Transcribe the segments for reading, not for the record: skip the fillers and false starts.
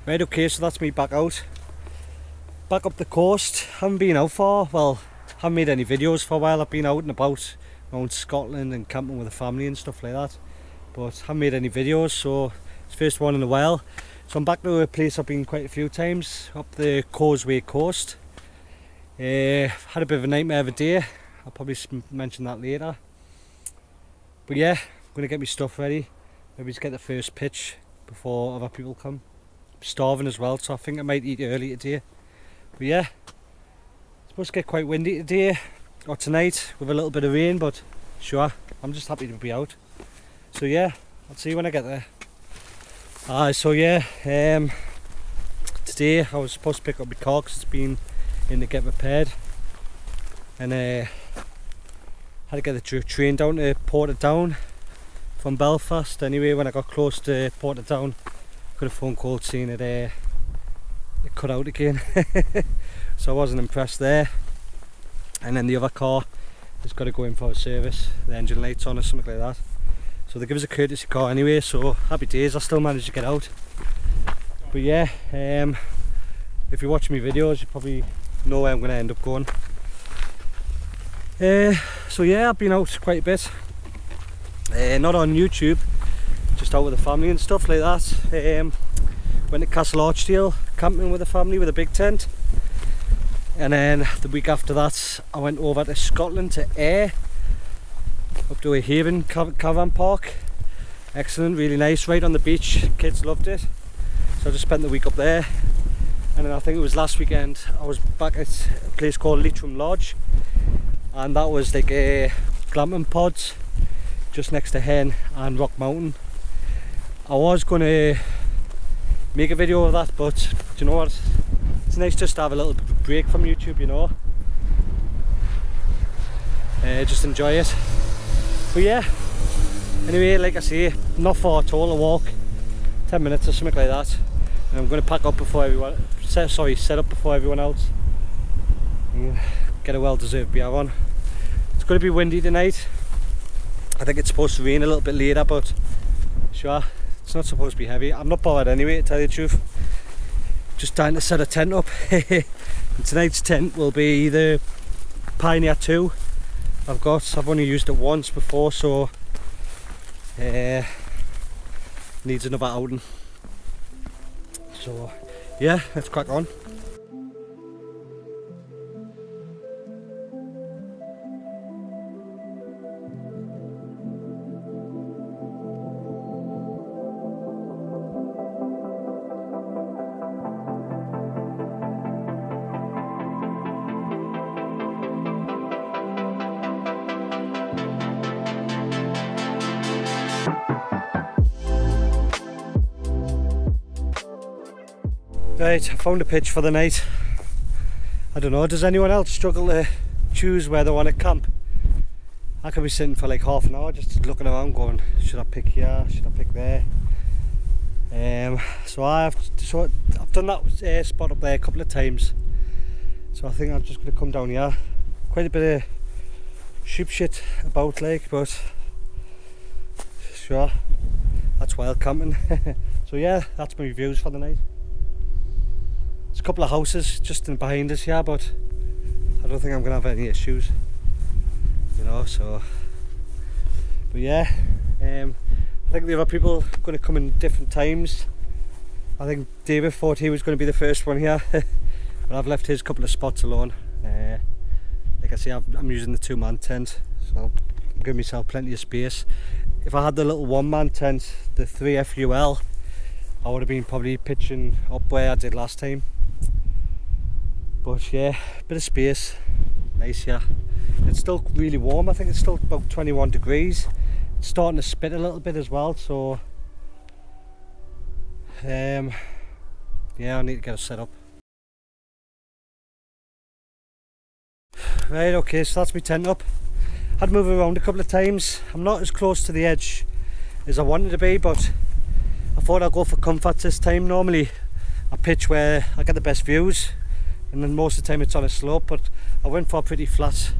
Right, okay, so that's me back out. Back up the coast. Haven't been out for, well, haven't made any videos for a while. I've been out and about around Scotland and camping with the family and stuff like that. But haven't made any videos, so it's the first one in a while. So I'm back to a place I've been quite a few times, up the Causey coast. Had a bit of a nightmare of a day. I'll probably mention that later. But yeah, I'm going to get my stuff ready. Maybe just get the first pitch before other people come. I'm starving as well, so I think I might eat early today. But yeah, it's supposed to get quite windy today, or tonight, with a little bit of rain, but sure, I'm just happy to be out. So yeah, I'll see you when I get there. So yeah, today I was supposed to pick up my car because it's been in to get repaired. And had to get the train down to Portadown from Belfast. Anyway, when I got close to Portadown, I got a phone call saying it cut out again. So I wasn't impressed there. And then the other car has got to go in for a service, the engine light's on or something like that. So they give us a courtesy car anyway, so happy days. I still managed to get out. But yeah, if you watch my videos you probably know where I'm going to end up going. So yeah, I've been out quite a bit, not on YouTube, just out with the family and stuff like that. Went to Castle Archdale camping with the family with a big tent, and then the week after that I went over to Scotland to Ayr, up to a Haven caravan park. Excellent, really nice, right on the beach, kids loved it. So I just spent the week up there, and then I think it was last weekend I was back at a place called Leitrim Lodge, and that was like a glamping pods just next to Hen and Rock Mountain. I was going to make a video of that, but do you know what, it's nice just to have a little break from YouTube, you know, just enjoy it. But yeah, anyway, like I say, not far at all, a walk, 10 minutes or something like that, and I'm going to pack up before everyone, set up before everyone else, and get a well-deserved beer on. It's going to be windy tonight. I think it's supposed to rain a little bit later, but sure, it's not supposed to be heavy. I'm not bothered anyway, to tell you the truth. Just trying to set a tent up. And tonight's tent will be the Pioneer 2 I've only used it once before, so needs another outing. So yeah, let's crack on. Right, I found a pitch for the night. I don't know, does anyone else struggle to choose where they want to camp? I could be sitting for like half an hour just looking around going, should I pick here, should I pick there? So I've done that spot up there a couple of times, so I think I'm just going to come down here. Quite a bit of sheep shit about, like, but sure, that's wild camping. So yeah, that's my views for the night. There's a couple of houses just in behind us here, but I don't think I'm going to have any issues, you know, so. But yeah, I think the other people are going to come in different times. I think David thought he was going to be the first one here, but I've left his couple of spots alone. Like I say, I'm using the 2-man tent, so I'm giving myself plenty of space. If I had the little 1-man tent, the 3FUL, I would have been probably pitching up where I did last time. But yeah, bit of space, nice here. It's still really warm. I think it's still about 21 degrees. It's starting to spit a little bit as well, so yeah, I need to get it set up. Right, okay, so that's my tent up. Had to move around a couple of times. I'm not as close to the edge as I wanted to be, but I thought I'd go for comfort this time. Normally I pitch where I get the best views, and then most of the time it's on a slope, but I went for a pretty flat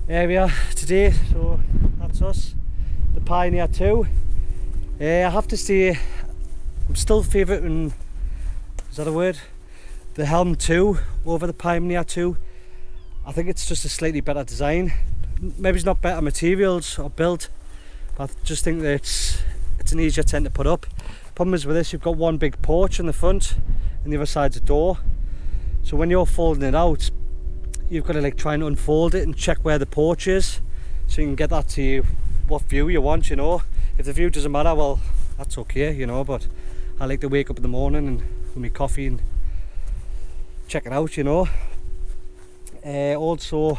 area today, so that's us, the Pioneer 2. I have to say, I'm still favouring is that a word? The Helm 2 over the Pioneer 2. I think it's just a slightly better design. Maybe it's not better materials or built, but I just think that it's an easier tent to put up. Problem is with this, you've got one big porch in the front and the other side's a door. So when you're folding it out, you've got to like try and unfold it and check where the porch is, so you can get that to you, what view you want, you know. If the view doesn't matter, well, that's okay, you know, but I like to wake up in the morning and with my coffee and check it out, you know. Also,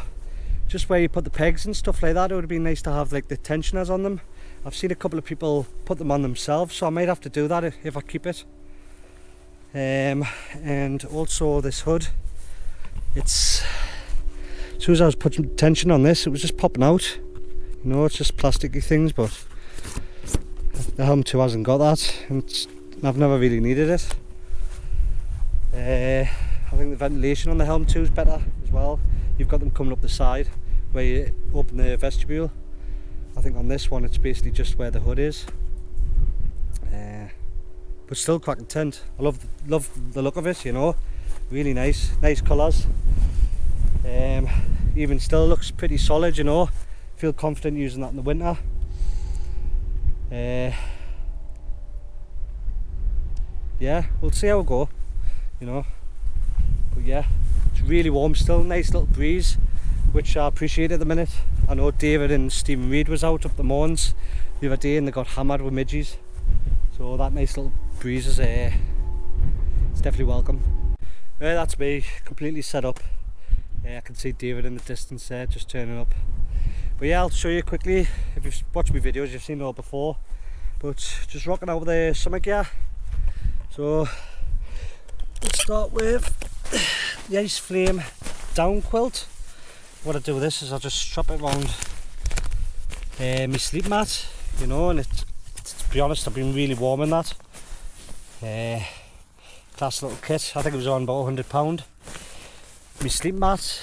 just where you put the pegs and stuff like that, it would be nice to have like the tensioners on them. I've seen a couple of people put them on themselves, so I might have to do that if I keep it. And also this hood, it's, as soon as I was putting tension on this, it was just popping out. You know, it's just plasticky things, but the Helm 2 hasn't got that, and I've never really needed it. I think the ventilation on the Helm 2 is better as well. You've got them coming up the side where you open the vestibule. I think on this one it's basically just where the hood is. But still cracking tent. I love the look of it, you know. Really nice colours. Even still looks pretty solid, you know. Feel confident using that in the winter. Yeah, we'll see how we go, you know. But yeah, it's really warm still. Nice little breeze, which I appreciate at the minute. I know David and Stephen Reed was out up the Mons the other day and they got hammered with midges, so that nice little breeze is it's definitely welcome. That's me completely set up. I can see David in the distance there just turning up. But yeah, I'll show you quickly. If you've watched my videos, you've seen it all before, but just rocking out with the summer gear. So let's start with the Ice Flame down quilt. What I do with this is I just strap it around my sleep mat, you know, and to be honest, I've been really warm in that. Class little kit. I think it was on about £100. My sleep mat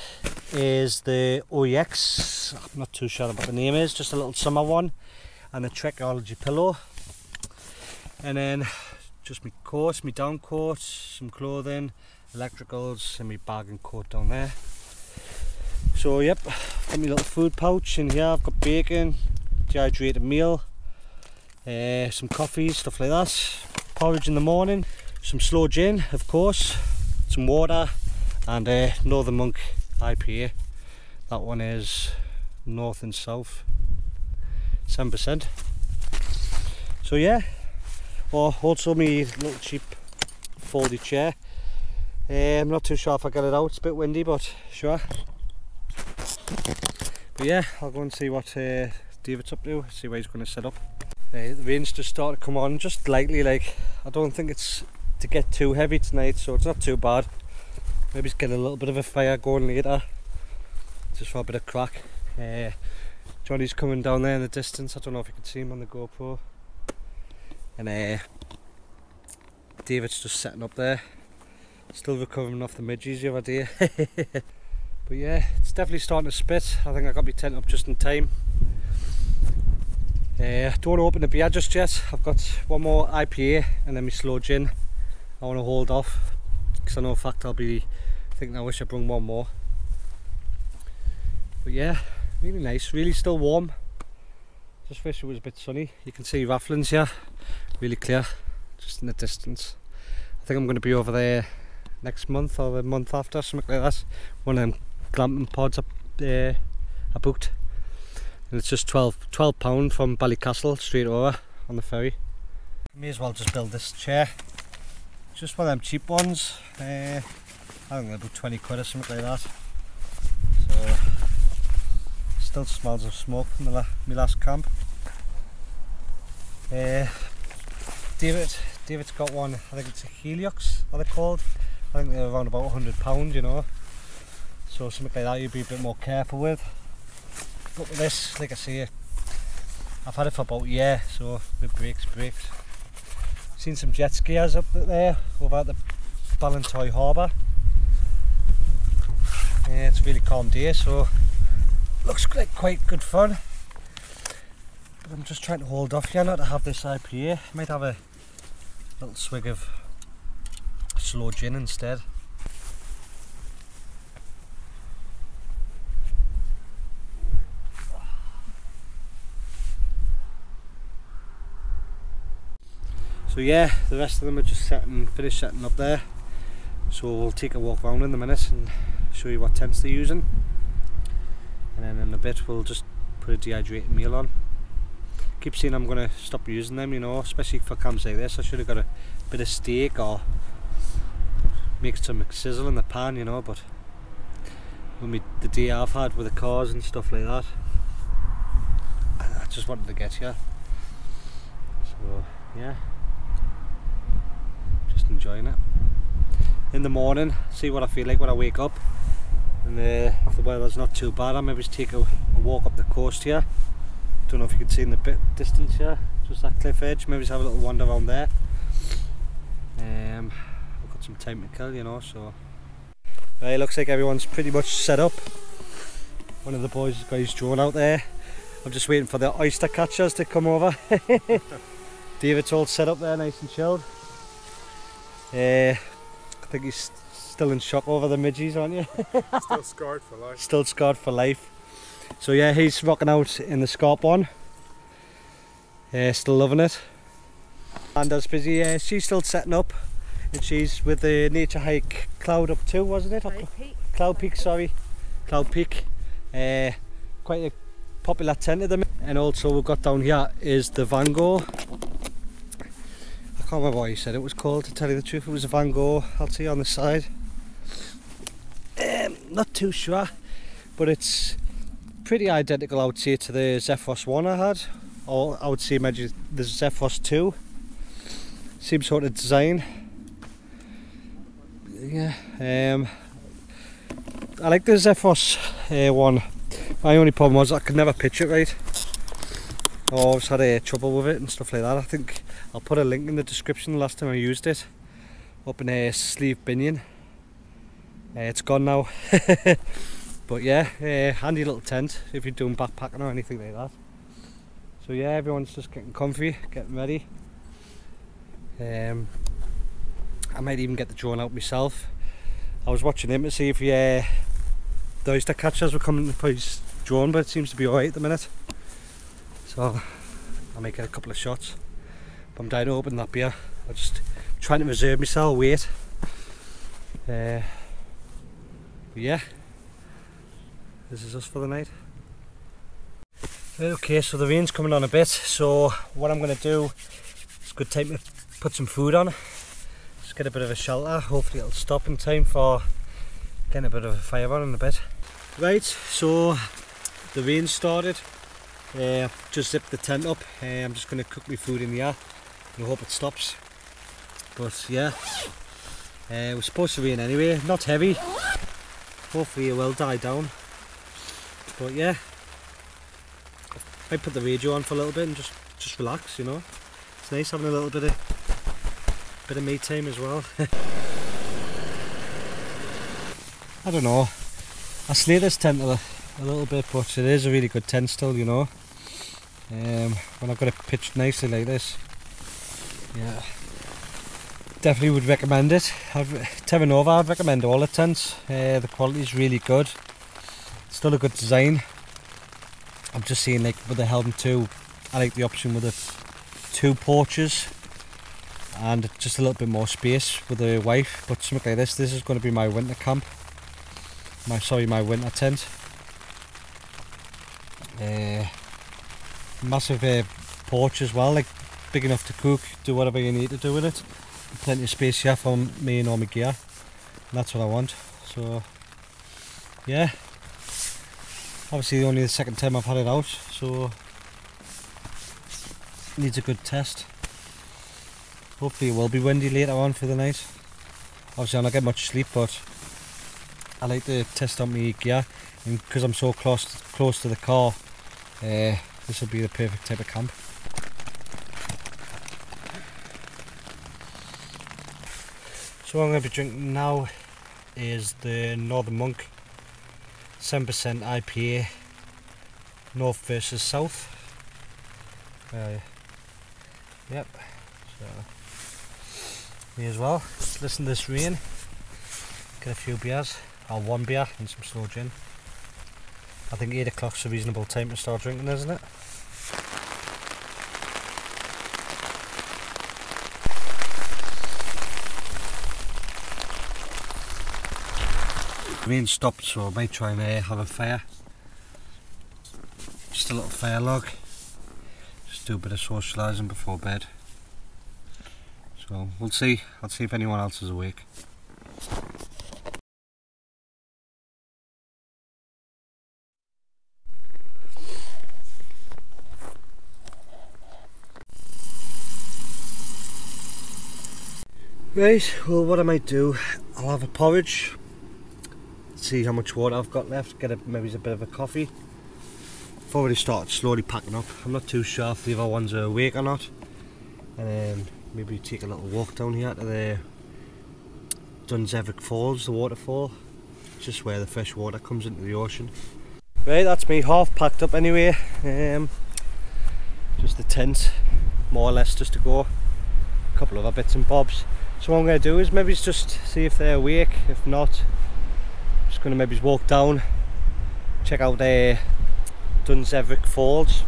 is the OEX, I'm not too sure what the name is, just a little summer one, and a Trekology pillow. And then just my coat, my down coat, some clothing, electricals, and my bag and coat down there. So yep, got my little food pouch in here. I've got bacon, dehydrated meal, some coffee, stuff like that, porridge in the morning, some slow gin of course, some water, and Northern Monk IPA. That one is North and South, 7%. So yeah, also my little cheap folded chair. I'm not too sure if I get it out, it's a bit windy, but sure. But yeah, I'll go and see what David's up to, see where he's going to set up. The rain's just started to come on, just lightly, like, I don't think it's to get too heavy tonight, so it's not too bad. Maybe just get a little bit of a fire going later, just for a bit of crack. Johnny's coming down there in the distance, I don't know if you can see him on the GoPro. And David's just setting up there, still recovering off the midges the other day. But yeah, it's definitely starting to spit. I think I got my tent up just in time. Don't want to open the beer just yet. I've got one more IPA and then my slow gin. I want to hold off because I know for a fact I'll be thinking I wish I brought one more. But yeah, really nice, really still warm. Just wish it was a bit sunny. You can see Rafflins here, really clear, just in the distance. I think I'm going to be over there next month or the month after, something like that. One of them glamping pods I booked, and it's just £12 from Ballycastle straight over on the ferry. May as well just build this chair, just one of them cheap ones. I think they're about 20 quid or something like that. So still smells of smoke from my last camp. David's got one, I think it's a Heliox, are they called? I think they're around about £100, you know. So something like that you'd be a bit more careful with. But with this, like I say, I've had it for about a year, so the brakes. Seen some jet skiers up there over at the Ballantoy Harbour. Yeah, it's a really calm day, so looks like quite good fun. But I'm just trying to hold off here not to have this IPA. Might have a little swig of slow gin instead. So yeah, the rest of them are just finished setting up there. So we'll take a walk around in a minute and show you what tents they're using. And then in a bit we'll just put a dehydrated meal on. Keep saying I'm going to stop using them, you know, especially for camps like this. I should have got a bit of steak or make some sizzle in the pan, you know, but when the day I've had with the cars and stuff like that, I just wanted to get here. So yeah, just enjoying it. In the morning, see what I feel like when I wake up, and if the weather's not too bad, I'll maybe take a walk up the coast here. Don't know if you can see in the distance here, just that cliff edge, maybe just have a little wander around there. I've got some time to kill, you know, so. Right, looks like everyone's pretty much set up. One of the boys has got his drone out there. I'm just waiting for the oyster catchers to come over. David's all set up there, nice and chilled. I think he's still in shock over the midgies, aren't you? Still scarred for life. Still scarred for life. So yeah, he's rocking out in the Scarp one. Still loving it. Amanda's busy, she's still setting up. And she's with the nature hike Cloud Up 2, wasn't it? Cloud Peak, sorry. Cloud Peak. Quite a popular tent at the minute. And also we've got down here is the Van Gogh. I can't remember what he said it was called, to tell you the truth. It was a Van Gogh, I'll see on the side. Not too sure, but it's pretty identical, I would say, to the Zephyros 1 I had, or I would say maybe the Zephyros 2. Same sort of design. Yeah, I like the Zephyros 1. My only problem was I could never pitch it right. I always had trouble with it and stuff like that. I think I'll put a link in the description the last time I used it, up in Sleeve Binion. It's gone now. But yeah, handy little tent if you're doing backpacking or anything like that. So yeah, everyone's just getting comfy, getting ready. I might even get the drone out myself. I was watching him to see if the oyster catchers were coming for his drone, but it seems to be alright at the minute. So I might get a couple of shots. But I'm dying to open that beer. I'm just trying to reserve myself, wait. Yeah, this is us for the night. Okay, so the rain's coming on a bit, so what I'm going to do, it's a good time to put some food on. Just get a bit of a shelter, hopefully it'll stop in time for getting a bit of a fire on in a bit. Right, so the rain started. Just zipped the tent up. I'm just going to cook my food in here and I hope it stops. But yeah, it was supposed to rain anyway, not heavy. Hopefully it will die down. But yeah, I put the radio on for a little bit and just relax, you know. It's nice having a little bit of me time as well. I don't know, I slay this tent a little bit, but it is a really good tent still, you know. When I've got it pitched nicely like this, yeah, definitely would recommend it. Terra Nova, I'd recommend all the tents. The quality is really good, still a good design. I'm just saying, like with the Helm 2, I like the option with the 2 porches and just a little bit more space with the wife. But something like this is going to be my winter camp. My winter tent. Massive porch as well, like big enough to cook, do whatever you need to do with it. Plenty of space here for me and all my gear. And that's what I want. So yeah, obviously only the second time I've had it out, so needs a good test. Hopefully it will be windy later on for the night. Obviously I'll not get much sleep, but I like to test out my gear, and because I'm so close to the car, this will be the perfect type of camp. So what I'm going to be drinking now is the Northern Monk 7% IPA, North versus South. Yep. So May as well listen to this rain, get a few beers, or one beer and some slow gin. I think 8 o'clock's a reasonable time to start drinking, isn't it? The rain stopped, so I might try and have a fire. Just a little fire log. Just do a bit of socialising before bed. So we'll see. I'll see if anyone else is awake. Right, well what I might do, I'll have a porridge, see how much water I've got left, get maybe a bit of a coffee. I've already started slowly packing up. I'm not too sure if the other ones are awake or not. And then maybe take a little walk down here to the Dunseverick Falls, the waterfall, just where the fresh water comes into the ocean. Right, that's me half packed up anyway. Just the tent, more or less just to go. A couple other bits and bobs. So what I'm going to do is maybe just see if they're awake. If not, I'm just going to maybe walk down, check out Dunseverick Falls.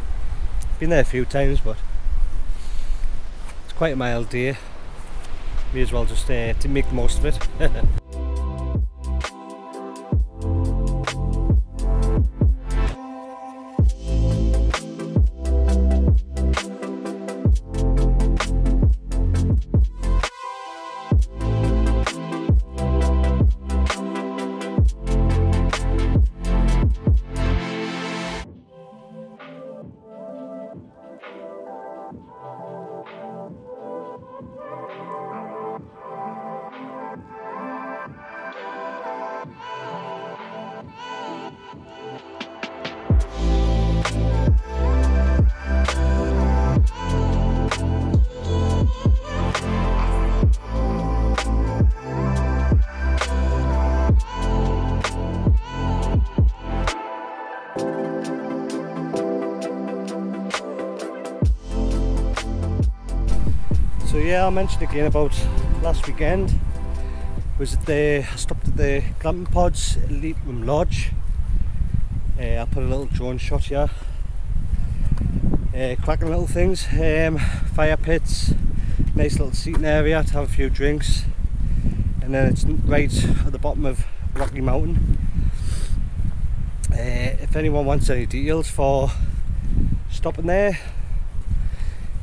Been there a few times, but it's quite a mild day. May as well just to make the most of it. So yeah, I mentioned again about last weekend. Was at I stopped at the glamping pods at Leapman Lodge. I put a little drone shot here. Cracking little things. Fire pits, nice little seating area to have a few drinks. And then it's right at the bottom of Rocky Mountain. If anyone wants any details for stopping there,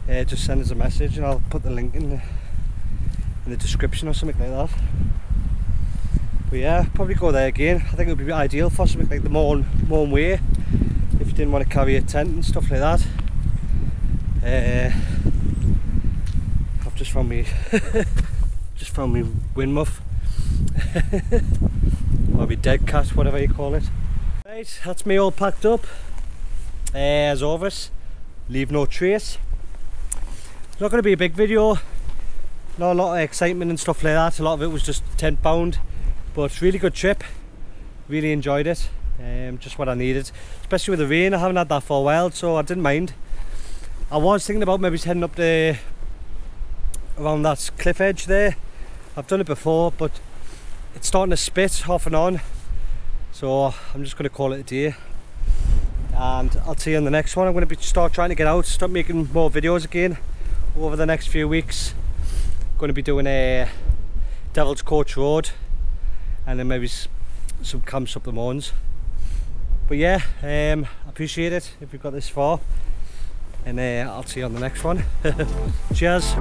just send us a message and I'll put the link in the description or something like that. But yeah, probably go there again. I think it would be ideal for something like the Mourne Way, if you didn't want to carry a tent and stuff like that. I've just found me wind muff or my dead cat, whatever you call it. Right, that's me all packed up. As always, leave no trace. It's not going to be a big video, not a lot of excitement and stuff like that. A lot of it was just tent bound, but really good trip. Really enjoyed it. Just what I needed, especially with the rain. I haven't had that for a while, so I didn't mind. I was thinking about maybe heading up around that cliff edge there. I've done it before, but it's starting to spit off and on, so I'm just going to call it a day. And I'll see you on the next one. I'm going to start trying to get out, start making more videos again over the next few weeks. Going to be doing a Devil's Coach Road and then maybe some camps up the Mournes. But yeah, I appreciate it if you've got this far, and I'll see you on the next one. Cheers.